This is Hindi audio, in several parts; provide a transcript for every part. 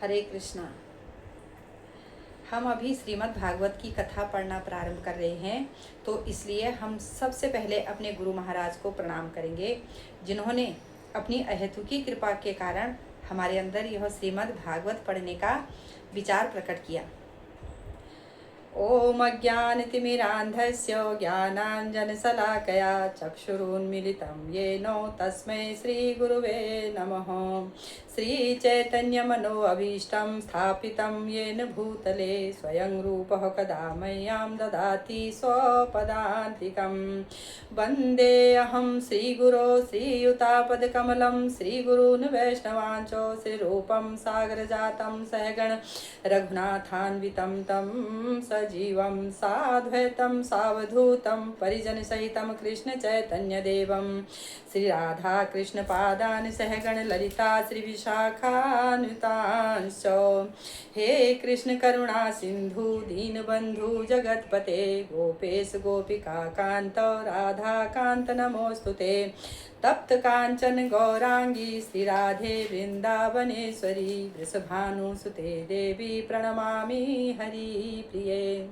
हरे कृष्णा। हम अभी श्रीमद् भागवत की कथा पढ़ना प्रारंभ कर रहे हैं, तो इसलिए हम सबसे पहले अपने गुरु महाराज को प्रणाम करेंगे, जिन्होंने अपनी अहेतुकी कृपा के कारण हमारे अंदर यह श्रीमद् भागवत पढ़ने का विचार प्रकट किया। ओम अज्ञानतिमिरान्धस्य ज्ञानाञ्जनशलाकया चक्षुरुन्मीलितं येन तस्मै श्रीगुरुवे नमः। श्रीचैतन्यमनोऽभीष्टं स्थापितं येन भूतले स्वयं रूपः कदा मह्यं ददाति स्वपदान्तिकं। वन्देऽहं श्रीगुरो श्रीयुतापदकमलं श्रीगुरून् वैष्णवांश्च श्रीरूपं सागरजातं सहगण रघुनाथान्वितं तं सजीवं साद्वैतं सावधूतं परिजनसहितं कृष्णचैतन्यदेवं श्रीराधाकृष्णपादान् सहगण ललिता श्रीविशाखान्वितांश्च। हे कृष्ण करुणा सिन्धु दीनबन्धु जगत्पते गोपेश गोपिकान्त राधाकान्त नमोऽस्तुते। तप्त कांचन गौरांगी श्रीराधे वृंदावनेश्वरी वृषभानुसुते देवी प्रणमामि हरिप्रिये।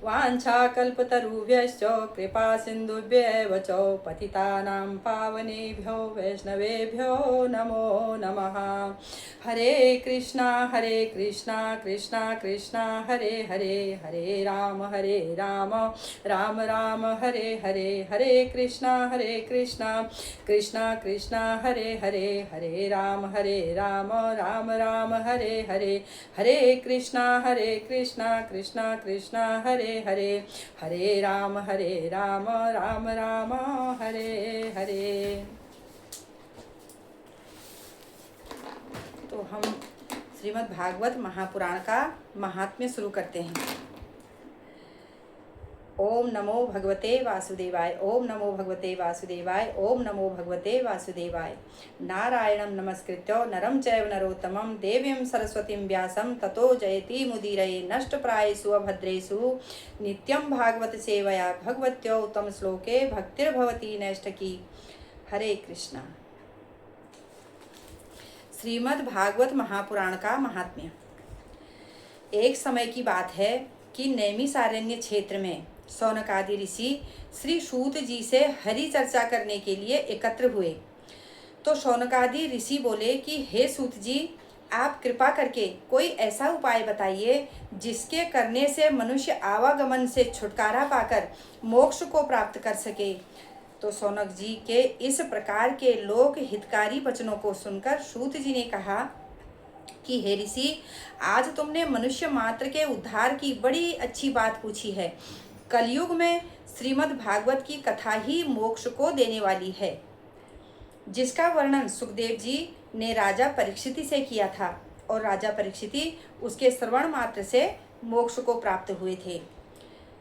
वाञ्छाकल्पतरुभ्यश्च कृपा सिन्धुभ्यैव च पतितानां पावनेभ्यो वैष्णवेभ्यो नमो नमः। हरे कृष्णा कृष्णा कृष्णा हरे हरे, हरे राम राम राम हरे हरे, हरे कृष्णा कृष्णा कृष्णा हरे हरे, हरे राम राम राम हरे हरे, हरे कृष्णा कृष्णा कृष्णा हरे हरे, हरे राम राम राम हरे हरे। तो हम श्रीमद् भागवत महापुराण का महात्म्य शुरू करते हैं। ओम नमो भगवते वासुदेवाय, ओम नमो भगवते वासुदेवाय, ओम नमो भगवते वासुदेवाय। नारायणं नमस्कृत्य नरं चैव नरोत्तमं देवीं सरस्वतीं व्यासं ततो जयति मुदीरये। नष्टप्रायेषु अभद्रेषु नित्यं भागवत सेवया भगवत्यो उत्तम श्लोके भक्तिर्भवति नैष्ठकी। हरे कृष्णा। श्रीमद् भागवत महापुराण का महात्म्य। एक समय की बात है कि नैमिषारण्य क्षेत्र में शौनक आदि ऋषि श्री सूत जी से हरि चर्चा करने के लिए एकत्र हुए। तो शौनक आदि ऋषि बोले कि हे सूत जी, आप कृपा करके कोई ऐसा उपाय बताइए जिसके करने से मनुष्य आवागमन से छुटकारा पाकर मोक्ष को प्राप्त कर सके। तो शौनक जी के इस प्रकार के लोक हितकारी वचनों को सुनकर सूत जी ने कहा कि हे ऋषि, आज तुमने मनुष्य मात्र के उद्धार की बड़ी अच्छी बात पूछी है। कलयुग में श्रीमद् भागवत की कथा ही मोक्ष को देने वाली है, जिसका वर्णन सुखदेव जी ने राजा परीक्षित से किया था, और राजा परीक्षित उसके श्रवण मात्र से मोक्ष को प्राप्त हुए थे।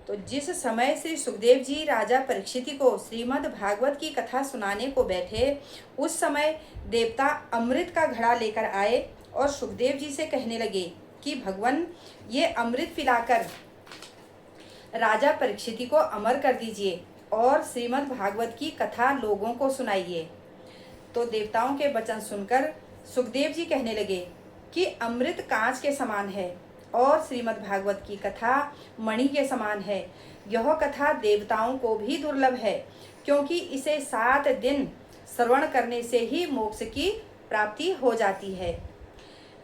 तो जिस समय श्री सुखदेव जी राजा परीक्षित को श्रीमद् भागवत की कथा सुनाने को बैठे, उस समय देवता अमृत का घड़ा लेकर आए और सुखदेव जी से कहने लगे कि भगवान, ये अमृत पिलाकर राजा परीक्षित को अमर कर दीजिए और श्रीमद् भागवत की कथा लोगों को सुनाइए। तो देवताओं के वचन सुनकर सुखदेव जी कहने लगे कि अमृत कांच के समान है और श्रीमद् भागवत की कथा मणि के समान है। यह कथा देवताओं को भी दुर्लभ है, क्योंकि इसे 7 दिन श्रवण करने से ही मोक्ष की प्राप्ति हो जाती है।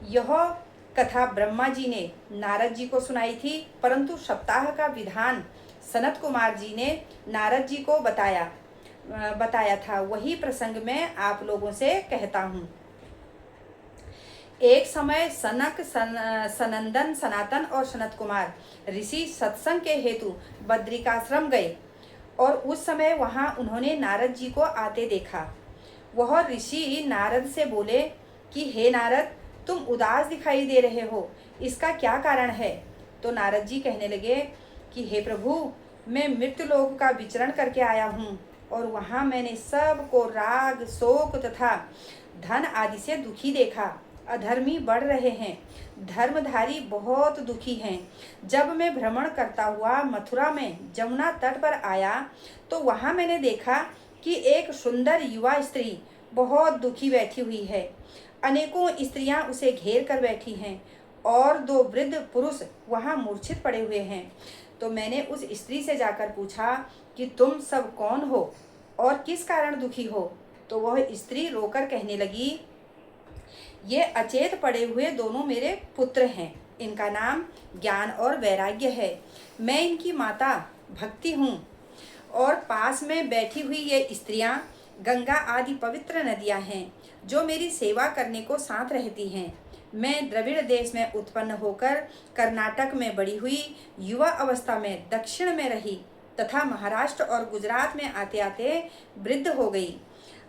यह कथा ब्रह्मा जी ने नारद जी को सुनाई थी, परंतु सप्ताह का विधान सनत कुमार जी ने नारद जी को बताया था। वही प्रसंग में आप लोगों से कहता हूँ। एक समय सनक, सनंदन, सनातन और सनत कुमार ऋषि सत्संग के हेतु बद्रिकाश्रम गए, और उस समय वहां उन्होंने नारद जी को आते देखा। वह ऋषि नारद से बोले कि हे नारद, तुम उदास दिखाई दे रहे हो, इसका क्या कारण है? तो नारद जी कहने लगे कि हे प्रभु, मैं मृत्यु लोक का विचरण करके आया हूँ, और वहाँ मैंने सबको राग, शोक तथा धन आदि से दुखी देखा। अधर्मी बढ़ रहे हैं, धर्मधारी बहुत दुखी हैं। जब मैं भ्रमण करता हुआ मथुरा में जमुना तट पर आया, तो वहाँ मैंने देखा कि एक सुंदर युवा स्त्री बहुत दुखी बैठी हुई है। अनेकों स्त्रियां उसे घेर कर बैठी हैं और 2 वृद्ध पुरुष वहां मूर्छित पड़े हुए हैं। तो मैंने उस स्त्री से जाकर पूछा कि तुम सब कौन हो और किस कारण दुखी हो? तो वह स्त्री रोकर कहने लगी, ये अचेत पड़े हुए दोनों मेरे पुत्र हैं। इनका नाम ज्ञान और वैराग्य है। मैं इनकी माता भक्ति हूँ और पास में बैठी हुई ये स्त्रियां गंगा आदि पवित्र नदियां हैं जो मेरी सेवा करने को साथ रहती हैं। मैं द्रविड़ देश में उत्पन्न होकर कर्नाटक में बड़ी हुई, युवा अवस्था में दक्षिण में रही तथा महाराष्ट्र और गुजरात में आते आते वृद्ध हो गई।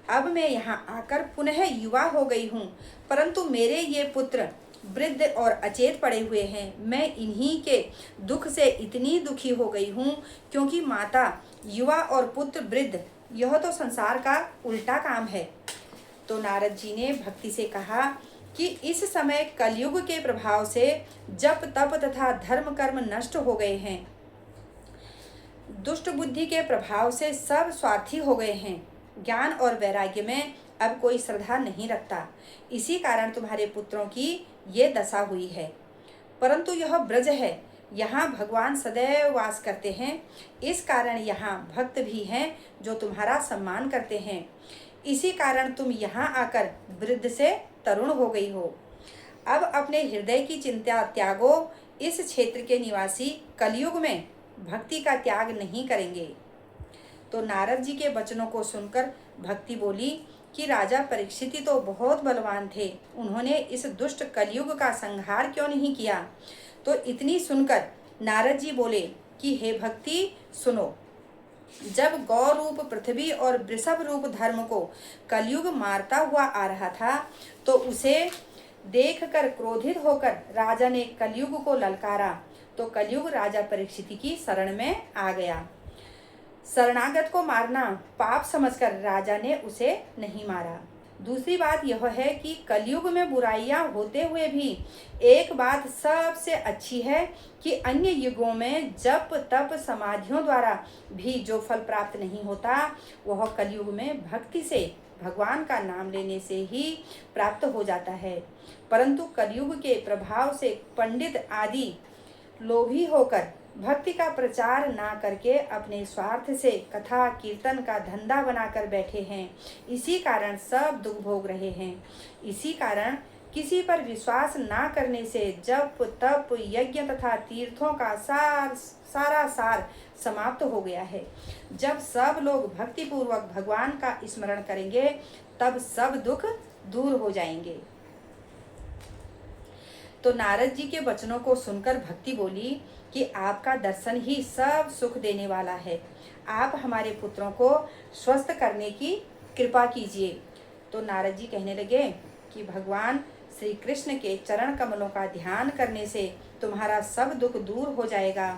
अब मैं यहाँ आकर पुनः युवा हो गई हूँ, परंतु मेरे ये पुत्र वृद्ध और अचेत पड़े हुए हैं। मैं इन्हीं के दुख से इतनी दुखी हो गई हूँ क्योंकि माता युवा और पुत्र वृद्ध, यह तो संसार का उल्टा काम है। तो नारद जी ने भक्ति से कहा कि इस समय कलयुग के प्रभाव से जप तप तथा धर्म कर्म नष्ट हो गए हैं। दुष्ट बुद्धि के प्रभाव से सब स्वार्थी हो गए हैं। ज्ञान और वैराग्य में अब कोई श्रद्धा नहीं रखता। इसी कारण तुम्हारे पुत्रों की ये दशा हुई है। परंतु यह ब्रज है, यहाँ भगवान सदैव वास करते हैं। इस कारण यहाँ भक्त भी हैं जो तुम्हारा सम्मान करते हैं। इसी कारण तुम यहाँ आकर वृद्ध से तरुण हो गई हो। अब अपने हृदय की चिंता त्यागो। इस क्षेत्र के निवासी कलयुग में भक्ति का त्याग नहीं करेंगे। तो नारद जी के वचनों को सुनकर भक्ति बोली कि राजा परीक्षित तो बहुत बलवान थे, उन्होंने इस दुष्ट कलयुग का संहार क्यों नहीं किया? तो इतनी सुनकर नारद जी बोले कि हे भक्ति सुनो, जब गौ रूप पृथ्वी और वृषभ रूप धर्म को कलयुग मारता हुआ आ रहा था, तो उसे देखकर क्रोधित होकर राजा ने कलयुग को ललकारा। तो कलयुग राजा परीक्षित की शरण में आ गया। शरणागत को मारना पाप समझकर राजा ने उसे नहीं मारा। दूसरी बात यह है कि कलयुग में बुराइयां होते हुए भी एक बात सबसे अच्छी है कि अन्य युगों में जप तप समाधियों द्वारा भी जो फल प्राप्त नहीं होता, वह कलयुग में भक्ति से भगवान का नाम लेने से ही प्राप्त हो जाता है। परंतु कलयुग के प्रभाव से पंडित आदि लोभी होकर भक्ति का प्रचार ना करके अपने स्वार्थ से कथा कीर्तन का धंधा बनाकर बैठे हैं। इसी कारण सब दुख भोग रहे हैं। इसी कारण किसी पर विश्वास ना करने से जप तप यज्ञ तथा तीर्थों का सारा सार समाप्त हो गया है। जब सब लोग भक्ति पूर्वक भगवान का स्मरण करेंगे तब सब दुख दूर हो जाएंगे। तो नारद जी के वचनों को सुनकर भक्ति बोली कि आपका दर्शन ही सब सुख देने वाला है। आप हमारे पुत्रों को स्वस्थ करने की कृपा कीजिए। तो नारद जी कहने लगे कि भगवान श्री कृष्ण के चरण कमलों का ध्यान करने से तुम्हारा सब दुख दूर हो जाएगा।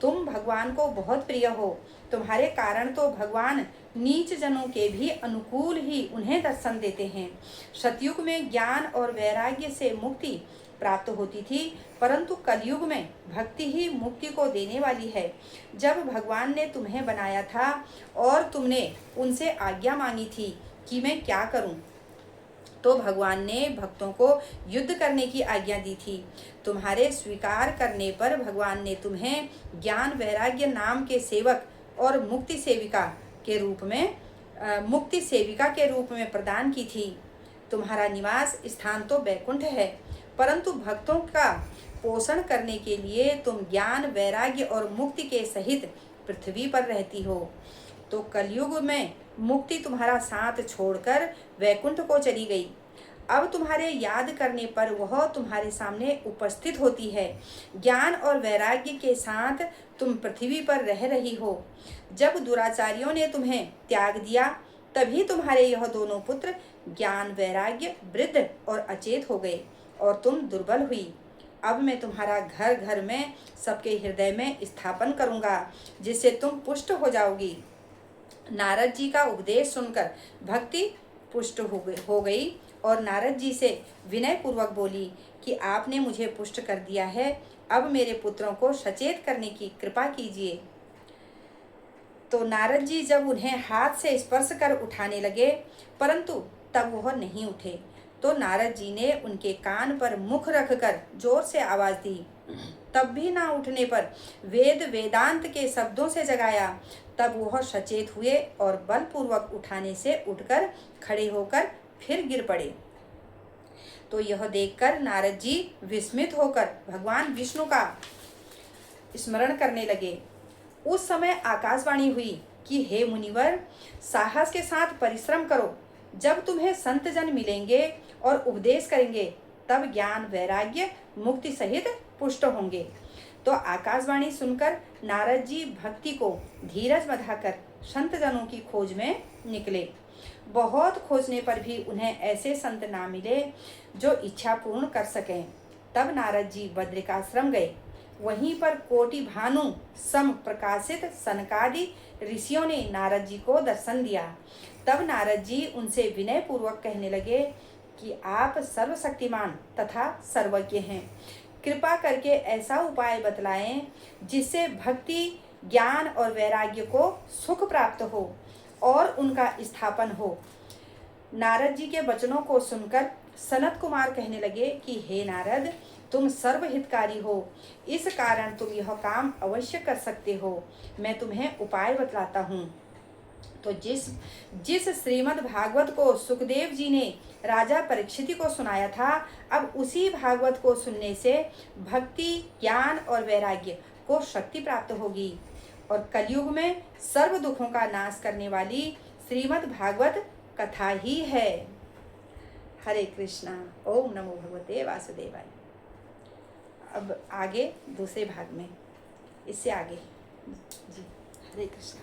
तुम भगवान को बहुत प्रिय हो। तुम्हारे कारण तो भगवान नीच जनों के भी अनुकूल ही उन्हें दर्शन देते हैं। सतयुग में ज्ञान और वैराग्य से मुक्ति प्राप्त होती थी, परंतु कलयुग में भक्ति ही मुक्ति को देने वाली है। जब भगवान ने तुम्हें बनाया था और तुमने उनसे आज्ञा मांगी थी कि मैं क्या करूं, तो भगवान ने भक्तों को युद्ध करने की आज्ञा दी थी। तुम्हारे स्वीकार करने पर भगवान ने तुम्हें ज्ञान वैराग्य नाम के सेवक और मुक्ति सेविका के रूप में प्रदान की थी। तुम्हारा निवास स्थान तो बैकुंठ है, परंतु भक्तों का पोषण करने के लिए तुम ज्ञान वैराग्य और मुक्ति के सहित पृथ्वी पर रहती हो। तो कलयुग में मुक्ति तुम्हारा साथ छोड़कर वैकुंठ को चली गई। अब तुम्हारे याद करने पर वह तुम्हारे सामने उपस्थित होती है। ज्ञान और वैराग्य के साथ तुम पृथ्वी पर रह रही हो। जब दुराचारियों ने तुम्हें त्याग दिया, तभी तुम्हारे यह दोनों पुत्र ज्ञान वैराग्य वृद्ध और अचेत हो गए और तुम दुर्बल हुई। अब मैं तुम्हारा घर घर में सबके हृदय में स्थापन करूंगा, जिससे तुम पुष्ट हो जाओगी। नारद जी का उपदेश सुनकर भक्ति पुष्ट हो गई और नारद जी से विनय पूर्वक बोली कि आपने मुझे पुष्ट कर दिया है, अब मेरे पुत्रों को सचेत करने की कृपा कीजिए। तो नारद जी जब उन्हें हाथ से स्पर्श कर उठाने लगे, परंतु तब वह नहीं उठे। तो नारद जी ने उनके कान पर मुख रखकर जोर से आवाज दी। तब भी ना उठने पर वेद वेदांत के शब्दों से जगाया। तब वह सचेत हुए और बलपूर्वक उठाने से उठकर खड़े होकर फिर गिर पड़े। तो यह देखकर नारद जी विस्मित होकर भगवान विष्णु का स्मरण करने लगे। उस समय आकाशवाणी हुई कि हे मुनिवर, साहस के साथ परिश्रम करो। जब तुम्हें संत जन मिलेंगे और उपदेश करेंगे, तब ज्ञान वैराग्य मुक्ति सहित पुष्ट होंगे। तो आकाशवाणी सुनकर नारद जी भक्ति को धीरज बंधाकर संत जनों की खोज में निकले। बहुत खोजने पर भी उन्हें ऐसे संत ना मिले जो इच्छा पूर्ण कर सकें। तब नारद जी बद्रिकाश्रम गए। वहीं पर कोटि भानु सम प्रकाशित सनकादि ऋषियों ने नारद जी को दर्शन दिया। तब नारद जी उनसे विनय पूर्वक कहने लगे कि आप सर्वशक्तिमान तथा सर्वज्ञ हैं। कृपा करके ऐसा उपाय बतलाएं जिससे भक्ति, ज्ञान और वैराग्य को सुख प्राप्त हो और उनका स्थापन हो। नारद जी के वचनों को सुनकर सनत कुमार कहने लगे कि हे नारद, तुम सर्वहितकारी हो, इस कारण तुम यह काम अवश्य कर सकते हो। मैं तुम्हें उपाय बतलाता हूँ। तो जिस श्रीमद् भागवत को सुखदेव जी ने राजा परीक्षित को सुनाया था, अब उसी भागवत को सुनने से भक्ति, ज्ञान और वैराग्य को शक्ति प्राप्त होगी और कलयुग में सर्व दुखों का नाश करने वाली श्रीमद् भागवत कथा ही है। हरे कृष्णा। ओम नमो भगवते वासुदेवाय। अब आगे दूसरे भाग में, इससे आगे जी। हरे कृष्णा।